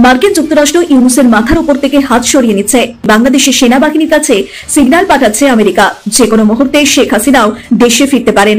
মার্কিন যুক্তরাষ্ট্র ইউনূসের মাথার উপর থেকে হাত সরিয়ে নিচ্ছে। বাংলাদেশের সেনাবাহিনীর কাছে সিগন্যাল পাঠাচ্ছে আমেরিকা, যে কোনো মুহূর্তে শেখ হাসিনাও দেশে ফিরতে পারেন।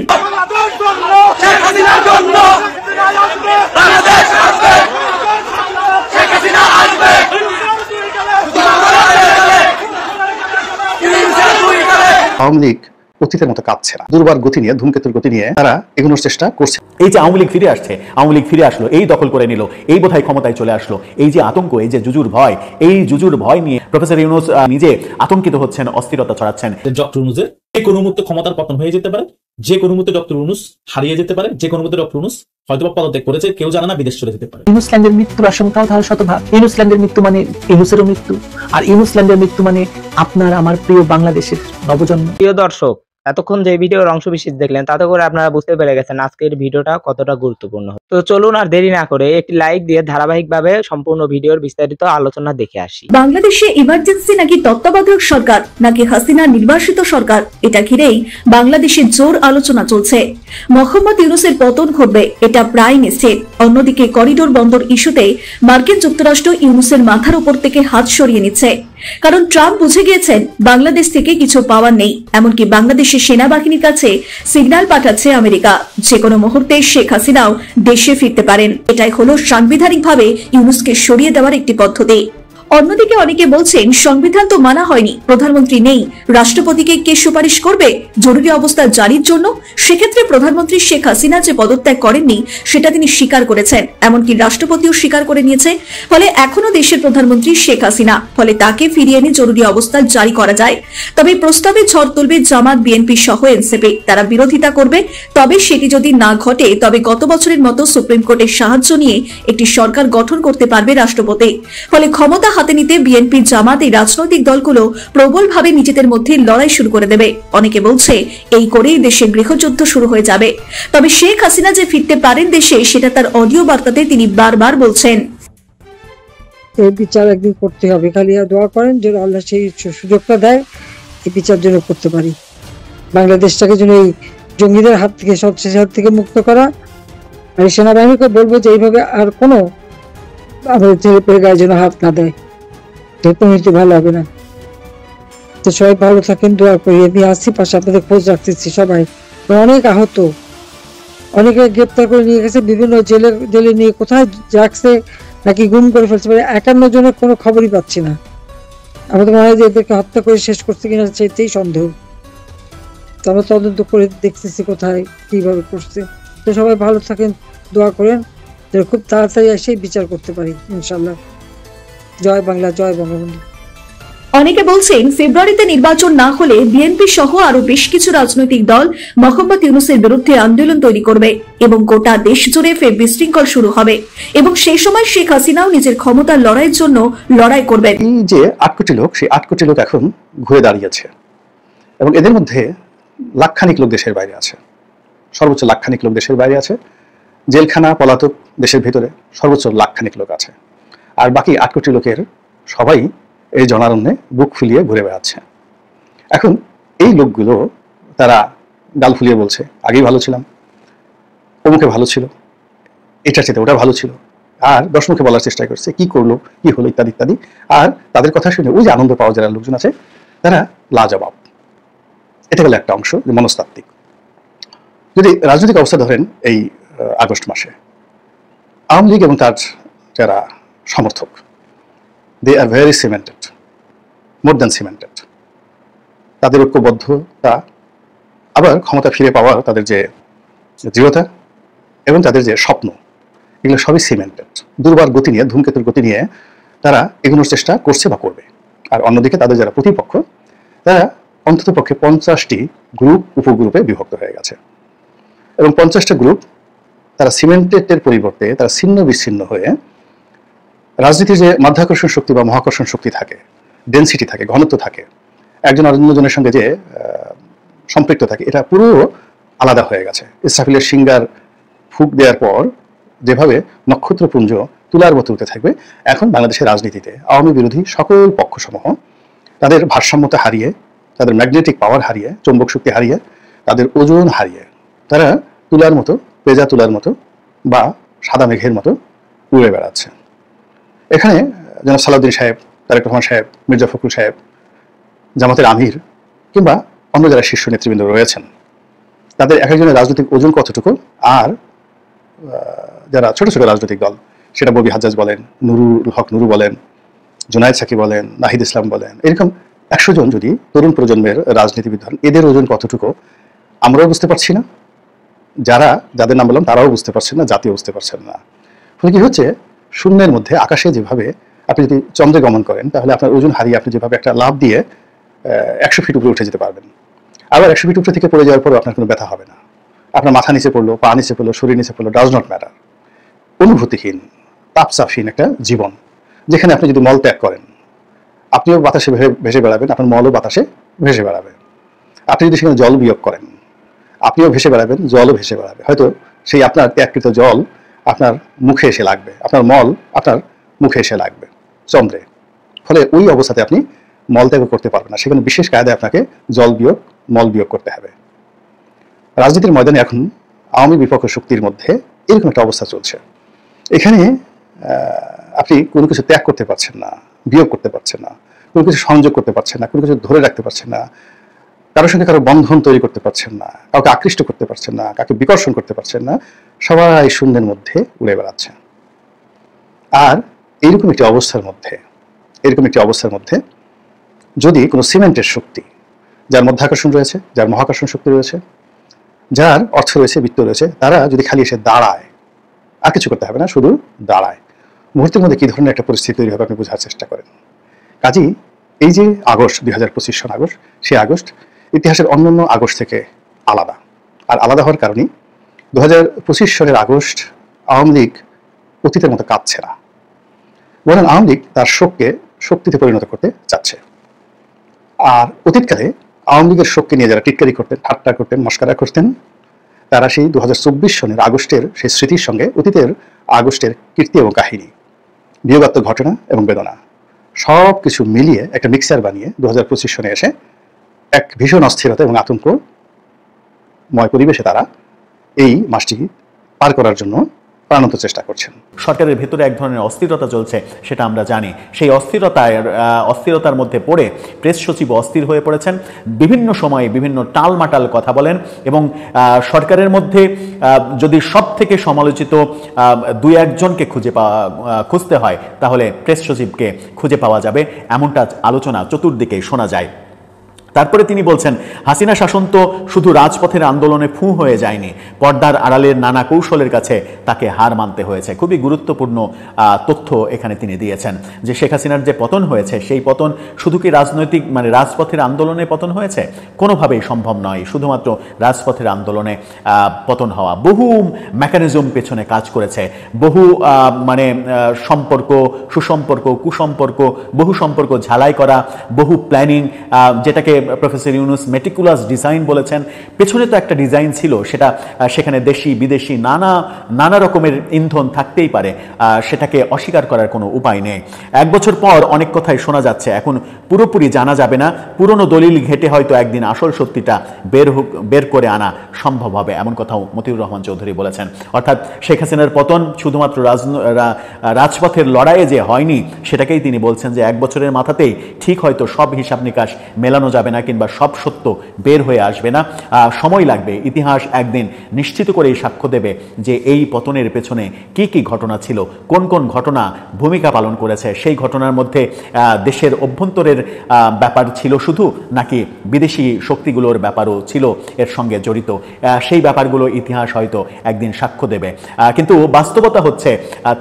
আওয়ামী লীগ অতীতের মতো কাঁপছে না, দুর্বার গতি নিয়ে, ধূমকেতুর গতি নিয়ে তারা এগোনোর চেষ্টা করছে। এই যে আওয়ামী লীগ ফিরে আসছে, আওয়ামী লীগ ফিরে আসলো, এই দখল করে নিল, এই বোধহয় ক্ষমতায় চলে আসলো, এই যে আতঙ্ক, এই যে জুজুর ভয়, এই জুজুর ভয় নিয়ে প্রফেসর ইউনূস নিজে আতঙ্কিত হচ্ছেন, অস্থিরতা ছড়াচ্ছেন। ডক্টর ইউনূসের যে কোনো মুহূর্তে ক্ষমতার পতন হয়ে যেতে পারে, যে কোনো মুহূর্তে ডক্টর ইউনূস হারিয়ে যেতে পারে, যে কোনো মুহূর্তে ডক্টর ইউনূস হয়তো পদত্যাগ করেছে, কেউ জানে না, বিদেশ চলে যেতে পারে। ইউনূসল্যান্ডের মৃত্যুর আশঙ্কাও তাহলে শতভাগ। ইউনূসল্যান্ডের মৃত্যু মানে ইউনূসেরও মৃত্যু, আর ইউনূসল্যান্ডের মৃত্যু মানে আপনার আমার প্রিয় বাংলাদেশের নবজন্ম। প্রিয় দর্শক, এতক্ষণ যে ভিডিওর অংশ বিশেষ দেখলেন তাতে করে আপনারা বুঝতে পেরে গেছেন আজকের ভিডিওটা কতটা গুরুত্বপূর্ণ। তো চলুন আর দেরি না করে একটি লাইক দিয়ে ধারাবাহিকভাবে সম্পূর্ণ ভিডিওর বিস্তারিত আলোচনা দেখে আসি। বাংলাদেশে ইমার্জেন্সি নাকি তত্ত্বাবধায়ক সরকার নাকি হাসিনা নির্বাসিত সরকার, এটা ঘিরেই বাংলাদেশে জোর আলোচনা চলছে। মোহাম্মদ ইউনূসের পতন ঘটবে এটা প্রায় নিশ্চিত। অন্যদিকে করিডোর বন্দর ইস্যুতে মার্কিন যুক্তরাষ্ট্র ইউনূসের মাথার উপর থেকে হাত সরিয়ে নিচ্ছে, কারণ ট্রাম্প বুঝে গিয়েছেন বাংলাদেশ থেকে কিছু পাওয়ার নেই। এমনকি বাংলাদেশের সেনাবাহিনীর কাছে সিগন্যাল পাঠাচ্ছে আমেরিকা, যে কোনো মুহূর্তে শেখ হাসিনাও দেশে ফিরতে পারেন। এটাই হলো সাংবিধানিকভাবে ইউনূসকে সরিয়ে দেওয়ার একটি পদ্ধতি। অন্যদিকে অনেকে বলছেন সংবিধান তো মানা হয়নি, প্রধানমন্ত্রী নেই, রাষ্ট্রপতিকে কে সুপারিশ করবে জরুরি অবস্থা জারির জন্য? সেক্ষেত্রে প্রধানমন্ত্রী শেখ হাসিনা যে পদত্যাগ করেননি সেটা তিনি স্বীকার করেছেন, এমনকি রাষ্ট্রপতিও স্বীকার করে নিয়েছে। ফলে এখনো দেশের প্রধানমন্ত্রী শেখ হাসিনা, ফলে তাকে ফিরিয়ে এনে জরুরি অবস্থা জারি করা যায়। তবে প্রস্তাবে ঝড় তুলবে জামাত, বিএনপি সহ এনসিপি, তারা বিরোধিতা করবে। তবে সেটি যদি না ঘটে তবে গত বছরের মতো সুপ্রিম কোর্টের সাহায্য নিয়ে একটি সরকার গঠন করতে পারবে রাষ্ট্রপতি। ফলে ক্ষমতা হাতে নিতে বিএনপি, জামাত, এই রাজনৈতিক দলগুলো প্রবলভাবে নিজেদের মধ্যে লড়াই শুরু করে দেবে। অনেকে বলছে এই করেই দেশে গৃহযুদ্ধ শুরু হয়ে যাবে। তবে শেখ হাসিনা যে ফিরতে পারেন দেশে, সেটা তার অডিও বার্তাতে তিনি বারবার বলছেন। এই বিচার একদিন করতে হবে, খালি দোয়া করেন যেন আল্লাহ সেই সুযোগটা দেয়, এই বিচার যেন করতে পারি, বাংলাদেশটাকে যেন এই জঙ্গিদের হাত থেকে, সন্ত্রাসীদের হাত থেকে মুক্ত করা। আর সেনাবাহিনীকে বলবো যে এইভাবে আর কোনো আমাদের ছেলে পেয়ে গায়ে যেন হাত না দেয়, মৃত্যু ভালো হবে না। তো সবাই ভালো থাকেন, দোয়া করি। আমি আসছি পাশে, আপনাদের খোঁজ রাখতেছি। সবাই অনেক আহত, অনেকে গ্রেপ্তার করে নিয়ে গেছে, বিভিন্ন জেলে নিয়ে কোথায় রাখছে নাকি গুম করে ফেলছে, 51 জনের কোনো খবরই পাচ্ছি না। আমাদের মনে হয় যে এদেরকে হত্যা করে শেষ করছে কিনা সেইটাই সন্দেহ। তো আমরা তদন্ত করে দেখতেছি কোথায় কিভাবে করছে। তো সবাই ভালো থাকেন, দোয়া করেন যেন খুব তাড়াতাড়ি এসে বিচার করতে পারি ইনশাল্লাহ। জয় বাংলা, জয় বঙ্গবন্ধু। অনেকে বলছেন ফেব্রুয়ারিতে নির্বাচন না হলে বিএনপি সহ আরো বেশ কিছু রাজনৈতিক দল মোহাম্মদ ইউনূসের বিরুদ্ধে আন্দোলন তৈরি করবে এবং গোটা দেশ জুড়ে ফের বিশৃঙ্খল শুরু হবে এবং সেই সময় শেখ হাসিনাও নিজের ক্ষমতার লড়াইয়ের জন্য লড়াই করবেন। এই যে 8 কোটি লোক, সেই 8 কোটি লোক এখন ঘুরে দাঁড়িয়েছে এবং এদের মধ্যে লাখখানিক লোক দেশের বাইরে আছে, সর্বোচ্চ লাখখানিক লোক দেশের বাইরে আছে। জেলখানা, পলাতক দেশের ভিতরে সর্বোচ্চ লাখখানিক লোক আছে। আর বাকি 8 কোটি লোকের সবাই এই জনারণ্যে বুক ফুলিয়ে ঘুরে বেড়াচ্ছে। এখন এই লোকগুলো তারা গাল ফুলিয়ে বলছে আগেই ভালো ছিলাম, অমুকে ভালো ছিল, এটার চেয়ে ওটা ভালো ছিল, আর দশমুখে বলার চেষ্টা করছে কি করলো, কি হলো, ইত্যাদি ইত্যাদি। আর তাদের কথা শুনে ওই যে আনন্দ পাওয়া যারা লোকজন আছে তারা লাজবাব। এটা গেল একটা অংশ, মনস্তাত্ত্বিক। যদি রাজনৈতিক অবস্থা ধরেন, এই আগস্ট মাসে আওয়ামী লীগ এবং তার যারা সমর্থক, they are very cemented, more than cemented. তাদের ঐক্যবদ্ধতা, আবার ক্ষমতা ফিরে পাওয়ার তাদের যে দৃঢ়তা এবং তাদের যে স্বপ্ন, এগুলো সবই সিমেন্টেড। দুর্বার গতি নিয়ে, ধূমকেতুর গতি নিয়ে তারা এগোনোর চেষ্টা করছে বা করবে। আর অন্যদিকে তাদের যারা প্রতিপক্ষ, তারা অন্তত পক্ষে 50টি গ্রুপ, উপগ্রুপে বিভক্ত হয়ে গেছে এবং 50টা গ্রুপ তারা সিমেন্টেডের পরিবর্তে তারা ছিন্ন বিচ্ছিন্ন হয়ে রাজনীতির যে মাধ্যাকর্ষণ শক্তি বা মহাকর্ষণ শক্তি থাকে, ডেন্সিটি থাকে, ঘনত্ব থাকে, একজন অন্যজনের সঙ্গে যে সম্পৃক্ত থাকে, এটা পুরো আলাদা হয়ে গেছে। ইসরাফিলের সিঙ্গার ফুক দেওয়ার পর যেভাবে নক্ষত্রপুঞ্জ তুলার মতো উঠতে থাকবে, এখন বাংলাদেশের রাজনীতিতে আওয়ামী বিরোধী সকল পক্ষসমূহ তাদের ভারসাম্যতা হারিয়ে, তাদের ম্যাগনেটিক পাওয়ার হারিয়ে, চৌম্বক শক্তি হারিয়ে, তাদের ওজন হারিয়ে তারা তুলার মতো, পেজা তুলার মতো বা সাদা মেঘের মতো উড়ে বেড়াচ্ছে। এখানে জনাব সালাউদ্দিন সাহেব, তারেক রহমান সাহেব, মির্জা ফখরুল সাহেব, জামাতের আমির কিংবা অন্য যারা শীর্ষ নেতৃবৃন্দ রয়েছেন, তাদের এক একজনের রাজনৈতিক ওজন কতটুকু, আর যারা ছোট ছোট রাজনৈতিক দল, সেটা ববি হাজ্জাজ বলেন, নুরুল হক নুরু বলেন, জুনায়েদ সাকি বলেন, নাহিদ ইসলাম বলেন, এরকম 100 জন যদি তরুণ প্রজন্মের রাজনীতিবিদ হন, এদের ওজন কতটুকু আমরাও বুঝতে পারছি না, যাদের নাম বললাম তারাও বুঝতে পারছেন না, জাতীয় বুঝতে পারছেন না। ফলে কি হচ্ছে, শূন্যের মধ্যে আকাশে যেভাবে আপনি যদি চন্দ্রে গমন করেন, তাহলে আপনার ওজন হারিয়ে আপনি যেভাবে একটা লাফ দিয়ে 100 ফিট উপরে উঠে যেতে পারবেন, আবার 100 ফিট উপরে থেকে পড়ে যাওয়ার পরও আপনার কোনো ব্যথা হবে না। আপনার মাথা নিচে পড়লো, পা নিচে পড়লো, শরীর নিচে পড়লো, ডাজ নট ম্যাটার। অনুভূতিহীন, তাপসাফহীন একটা জীবন, যেখানে আপনি যদি মল ত্যাগ করেন, আপনিও বাতাসে ভেসে বেড়াবেন, আপনার মলও বাতাসে ভেসে বেড়াবে। আপনি যদি সেখানে জল বিয়োগ করেন, আপনিও ভেসে বেড়াবেন, জলও ভেসে বেড়াবে। হয়তো সেই আপনার ত্যাগকৃত জল আপনার মুখে এসে লাগবে, আপনার মল আপনার মুখে এসে লাগবে চন্দ্রে। ফলে ওই অবস্থাতে আপনি মল ত্যাগও করতে পারবেন না, সেখানে বিশেষ কায়দায় আপনাকে জল বিয়োগ, মল বিয়োগ করতে হবে। রাজনীতির ময়দানে এখন আওয়ামী বিপক্ষ শক্তির মধ্যে এরকম একটা অবস্থা চলছে। এখানে আপনি কোনো কিছু ত্যাগ করতে পারছেন না, বিয়োগ করতে পারছেন না, কোনো কিছু সংযোগ করতে পারছেন না, কোনো কিছু ধরে রাখতে পারছেন না, কারোর সঙ্গে কারো বন্ধন তৈরি করতে পারছেন না, কাউকে আকৃষ্ট করতে পারছেন না, কাউকে বিকর্ষণ করতে পারছেন না, সবাই শূন্যের মধ্যে উড়ে বেড়াচ্ছে। আর এরকম একটি অবস্থার মধ্যে যদি কোনো সিমেন্টের শক্তি, যার মধ্যাকর্ষণ রয়েছে, যার মহাকর্ষণ শক্তি রয়েছে, যার অর্থ রয়েছে, বিত্ত রয়েছে, তারা যদি খালি এসে দাঁড়ায়, আর কিছু করতে হবে না, শুধু দাঁড়ায়, মুহূর্তের মধ্যে কী ধরনের একটা পরিস্থিতি তৈরি হবে আপনি বোঝার চেষ্টা করেন। কাজেই এই যে আগস্ট, 2025 সন আগস্ট, সেই আগস্ট ইতিহাসের অন্যান্য আগস্ট থেকে আলাদা। আর আলাদা হওয়ার কারণেই 2025 সনের আগস্ট আওয়ামী লীগ অতীতের মতো কাঁদছে না, বরং আওয়ামী লীগ তার শোককে শক্তিতে পরিণত করতে চাচ্ছে। আর অতীতকালে আওয়ামী লীগের শোককে নিয়ে যারা টিটকারি করতেন, ঠাট্টা করতেন, মস্করা করতেন, তারা সেই 2024 সনের আগস্টের সেই স্মৃতির সঙ্গে অতীতের আগস্টের কীর্তি এবং কাহিনী, বিয়োগাত্মক ঘটনা এবং বেদনা সব কিছু মিলিয়ে একটা মিক্সার বানিয়ে 2025 সনে এসে এক ভীষণ অস্থিরতা এবং আতঙ্কময় পরিবেশে তারা এই মাসটি পার করার জন্য প্রাণান্ত চেষ্টা করছেন। সরকারের ভেতরে এক ধরনের অস্থিরতা চলছে, সেটা আমরা জানি। সেই অস্থিরতার মধ্যে পড়ে প্রেস সচিব অস্থির হয়ে পড়েছেন, বিভিন্ন সময়ে বিভিন্ন টালমাটাল কথা বলেন, এবং সরকারের মধ্যে যদি সব থেকে সমালোচিত 2-1 জনকে খুঁজতে হয়, তাহলে প্রেস সচিবকে খুঁজে পাওয়া যাবে, এমনটা আলোচনা চতুর্দিকে শোনা যায়। তারপরে তিনি বলছেন, হাসিনা শাসন তো শুধু রাজপথের আন্দোলনে ফুঁ হয়ে যায়নি, পর্দার আড়ালের নানা কৌশলের কাছে তাকে হার মানতে হয়েছে। খুবই গুরুত্বপূর্ণ তথ্য এখানে তিনি দিয়েছেন যে শেখ হাসিনার যে পতন হয়েছে, সেই পতন শুধু কি রাজনৈতিক রাজপথের আন্দোলনে পতন হয়েছে? কোনোভাবেই সম্ভব নয় শুধুমাত্র রাজপথের আন্দোলনে পতন হওয়া। বহু মেকানিজম পেছনে কাজ করেছে, বহু সম্পর্ক, সুসম্পর্ক, কুসম্পর্ক, বহু সম্পর্ক ঝালাই করা, বহু প্ল্যানিং, যেটাকে প্রফেসর ইউনুস মেটিকুলাস ডিজাইন বলেছেন। পেছনে তো একটা ডিজাইন ছিল, সেখানে দেশি বিদেশি নানা রকমের ইন্ধন থাকতেই পারে, সেটাকে অস্বীকার করার কোনো উপায় নেই। 1 বছর পর অনেক কথাই শোনা যাচ্ছে, এখন পুরোপুরি জানা যাবে না, পুরনো দলিল ঘেটে হয়তো একদিন আসল সত্যিটা বের করে আনা সম্ভব হবে, এমন কথাও মতিউর রহমান চৌধুরী বলেছেন। অর্থাৎ শেখ হাসিনার পতন শুধুমাত্র রাজপথের লড়াইয়ে যে হয়নি, সেটাকেই তিনি বলছেন যে 1 বছরের মাথাতেই ঠিক হয়তো সব হিসাব নিকাশ মেলানো যাবে না, কিংবা সব সত্য বের হয়ে আসবে না, সময় লাগবে। ইতিহাস একদিন নিশ্চিত করেই সাক্ষ্য দেবে যে এই পতনের পেছনে কি কি ঘটনা ছিল, কোন কোন ঘটনা ভূমিকা পালন করেছে। সেই ঘটনার মধ্যে দেশের অভ্যন্তরের ব্যাপার ছিল শুধু, নাকি বিদেশি শক্তিগুলোর ব্যাপারও ছিল এর সঙ্গে জড়িত, সেই ব্যাপারগুলো ইতিহাস হয়তো একদিন সাক্ষ্য দেবে। কিন্তু বাস্তবতা হচ্ছে,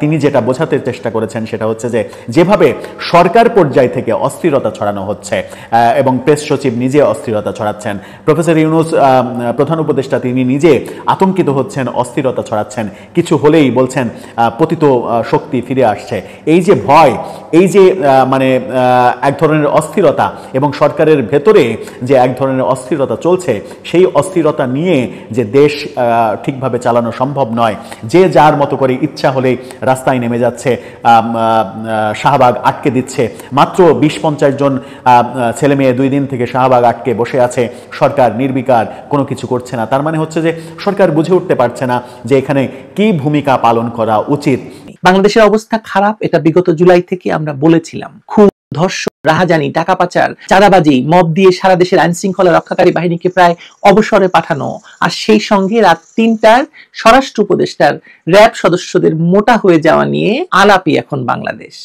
তিনি যেটা বোঝাতে চেষ্টা করেছেন সেটা হচ্ছে যে যেভাবে সরকার পর্যায় থেকে অস্থিরতা ছড়ানো হচ্ছে এবং প্রেস সচিব নিজে অস্থিরতা ছড়াচ্ছেন, প্রফেসর ইউনুস প্রধান উপদেষ্টা তিনি নিজে আতঙ্কিত হচ্ছেন, অস্থিরতা ছড়াচ্ছেন, কিছু হলেই বলছেন পতিত শক্তি ফিরে আসছে। এই যে ভয়, এই যে এক ধরনের অস্থিরতা এবং সরকারের ভেতরে যে এক ধরনের অস্থিরতা চলছে, সেই অস্থিরতা নিয়ে যে দেশ ঠিকভাবে চালানো সম্ভব নয়, যে যার মতো করে ইচ্ছা হলেই রাস্তায় নেমে যাচ্ছে, শাহবাগ আটকে দিচ্ছে, মাত্র 20-50 জন ছেলে মেয়ে 2 দিন থেকে শাহবাগ আটকে বসে আছে, সরকার নির্বিকার কোনো কিছু করছে না। তার মানে হচ্ছে যে সরকার বুঝে উঠতে পারছে না যে এখানে কি ভূমিকা পালন করা উচিত। বাংলাদেশের অবস্থা খারাপ, এটা বিগত জুলাই থেকে আমরা বলেছিলাম। খুব ধর্ষণ, রাহাজানি, টাকা পাচার, চাঁদাবাজি, মব দিয়ে সারা দেশের আইন শৃঙ্খলা রক্ষাকারী বাহিনীকে প্রায় অবসরে পাঠানো, আর সেই সঙ্গে রাত ৩টার স্বরাষ্ট্র উপদেষ্টার র্যাব সদস্যদের মোটা হয়ে যাওয়া নিয়ে আলাপি এখন বাংলাদেশ।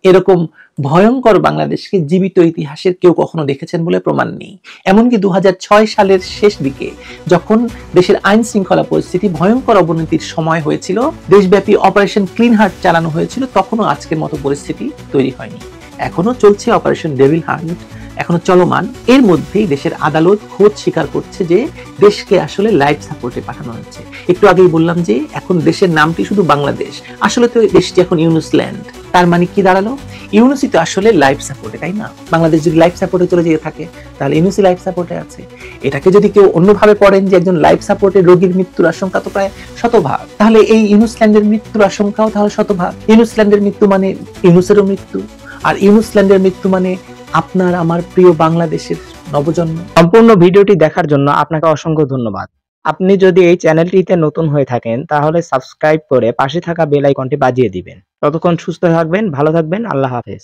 এরকম ভয়ঙ্কর বাংলাদেশকে জীবিত ইতিহাসের কেউ কখনো দেখেছেন বলে প্রমাণ নেই। এমনকি 2006 সালের শেষ দিকে যখন দেশের আইন শৃঙ্খলা পরিস্থিতি ভয়ঙ্কর অবনতির সময় হয়েছিল, দেশব্যাপী অপারেশন ক্লিন হার্ট চালানো হয়েছিল, তখনও আজকের মতো পরিস্থিতি তৈরি হয়নি। এখনো চলছে অপারেশন ডেভিল হান্ট, এখনো চলমান। এর মধ্যেই দেশের আদালত খোঁজ স্বীকার করছে যে দেশকে আসলে লাইফ সাপোর্টে পাঠানো হচ্ছে। একটু আগেই বললাম যে এখন দেশের নামটি শুধু বাংলাদেশ, আসলে তো দেশটি এখন ইউনুসল্যান্ড। তার মানে কি দাঁড়ালো? ইউনুসই তো আসলে লাইফ সাপোর্টে, তাই না? বাংলাদেশ যদি লাইফ সাপোর্টে চলে যেতে থাকে তাহলে ইউনুসি লাইফ সাপোর্টে আছে। এটাকে যদি কেউ অন্যভাবে পড়েন যে একজন লাইফ সাপোর্টে রোগীর মৃত্যুর আশঙ্কা তো প্রায় শতভাগ, তাহলে এই ইউনুসল্যান্ডের মৃত্যুর আশঙ্কাও তাহলে শতভাগ। ইউনুসল্যান্ডের মৃত্যু মানে ইউনুসেরও মৃত্যু, আর ইউনুসল্যান্ডের মৃত্যু মানে আপনার আমার প্রিয় বাংলাদেশের নবজন্ম। সম্পূর্ণ ভিডিওটি দেখার জন্য আপনাকে অসংখ্য ধন্যবাদ। আপনি যদি এই চ্যানেলটিতে নতুন হয়ে থাকেন তাহলে সাবস্ক্রাইব করে পাশে থাকা বেল আইকনটি বাজিয়ে দিবেন। ততক্ষণ সুস্থ থাকবেন, ভালো থাকবেন, আল্লাহ হাফেজ।